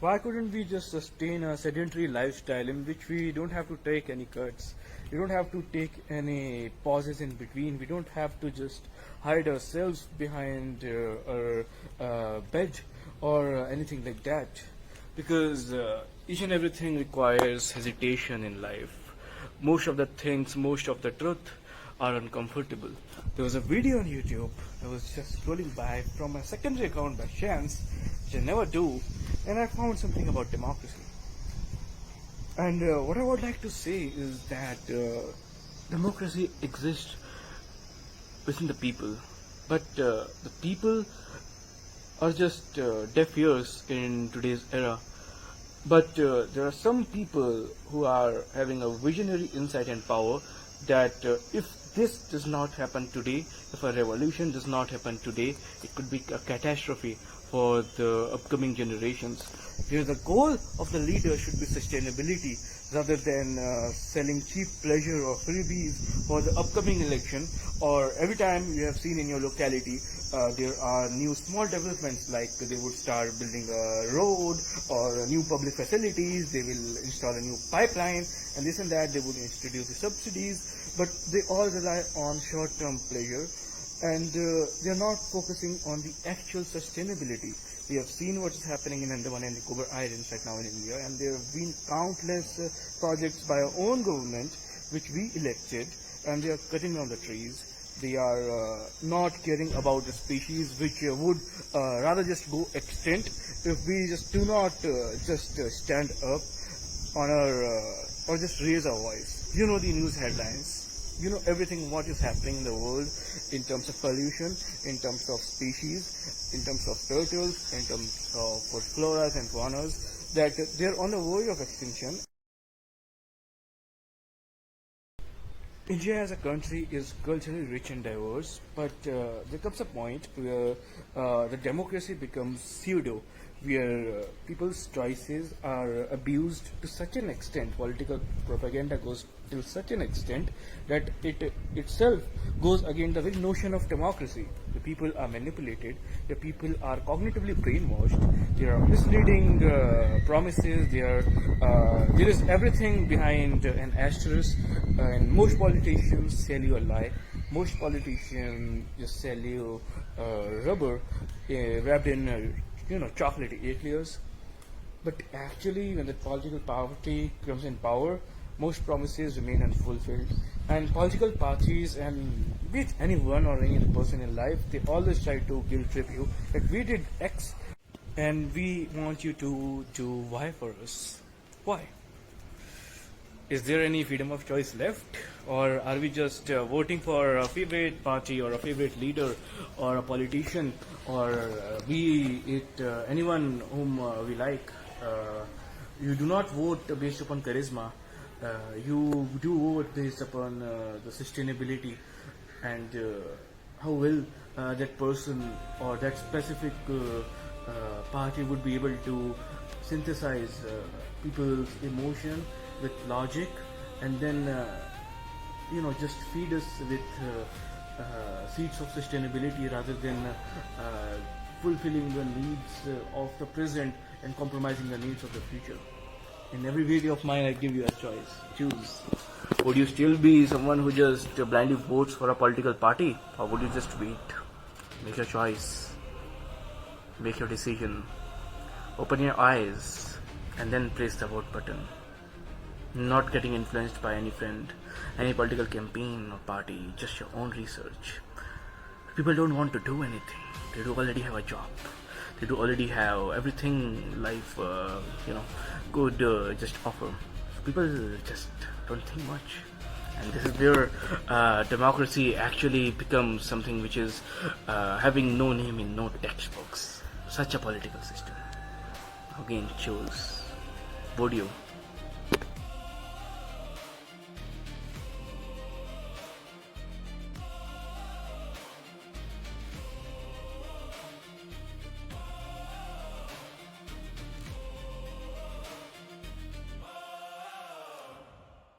Why couldn't we just sustain a sedentary lifestyle in which we don't have to take any cuts? We don't have to take any pauses in between. We don't have to just hide ourselves behind our bed or anything like that. Because each and everything requires hesitation in life. Most of the things, most of the truth are uncomfortable. There was a video on YouTube. I was just scrolling by from a secondary account by chance, which I never do, and I found something about democracy. And what I would like to say is that democracy exists within the people, but the people are just deaf ears in today's era. But there are some people who are having a visionary insight and power that if this does not happen today, if a revolution does not happen today, it could be a catastrophe for the upcoming generations. Here the goal of the leader should be sustainability rather than selling cheap pleasure or freebies for the upcoming election, or every time you have seen in your locality there are new small developments, like they would start building a road or new public facilities, they will install a new pipeline and this and that, they would introduce the subsidies, but they all rely on short-term pleasure and they are not focusing on the actual sustainability. We have seen what is happening in Andaman and Nicobar Islands right now in India, and there have been countless projects by our own government which we elected, and they are cutting down the trees. They are not caring about the species which would rather just go extinct if we just do not just stand up on our or just raise our voice. You know the news headlines, you know everything what is happening in the world in terms of pollution, in terms of species, in terms of turtles, in terms of floras and faunas, that they're on the verge of extinction. India as a country is culturally rich and diverse, but there comes a point where the democracy becomes pseudo, where people's choices are abused to such an extent, political propaganda goes to such an extent that it itself goes against the very notion of democracy. The people are manipulated, the people are cognitively brainwashed, there are misleading promises, there is everything behind an asterisk, and most politicians sell you a lie. Most politicians just sell you rubber wrapped in chocolatey eclairs. But actually, when the political party comes in power, most promises remain unfulfilled. And political parties, and be it anyone or any other person in life, they always try to guilt trip you that we did X and we want you to do Y for us. Why? Is there any freedom of choice left? Or are we just voting for a favorite party or a favorite leader or a politician, or be it anyone whom we like? You do not vote based upon charisma. You do vote based upon the sustainability and how well that person or that specific party would be able to synthesize people's emotion with logic, and then just feed us with seeds of sustainability rather than fulfilling the needs of the present and compromising the needs of the future. In every video of mine, I give you a choice. Choose. Would you still be someone who just blindly votes for a political party, or would you just wait? Make your choice. Make your decision. Open your eyes and then press the vote button. Not getting influenced by any friend, any political campaign or party, just your own research. People don't want to do anything. They do already have a job. They do already have everything life, could just offer. People just don't think much. And this is where democracy actually becomes something which is having no name in no textbooks. Such a political system. Again, choose. Would you?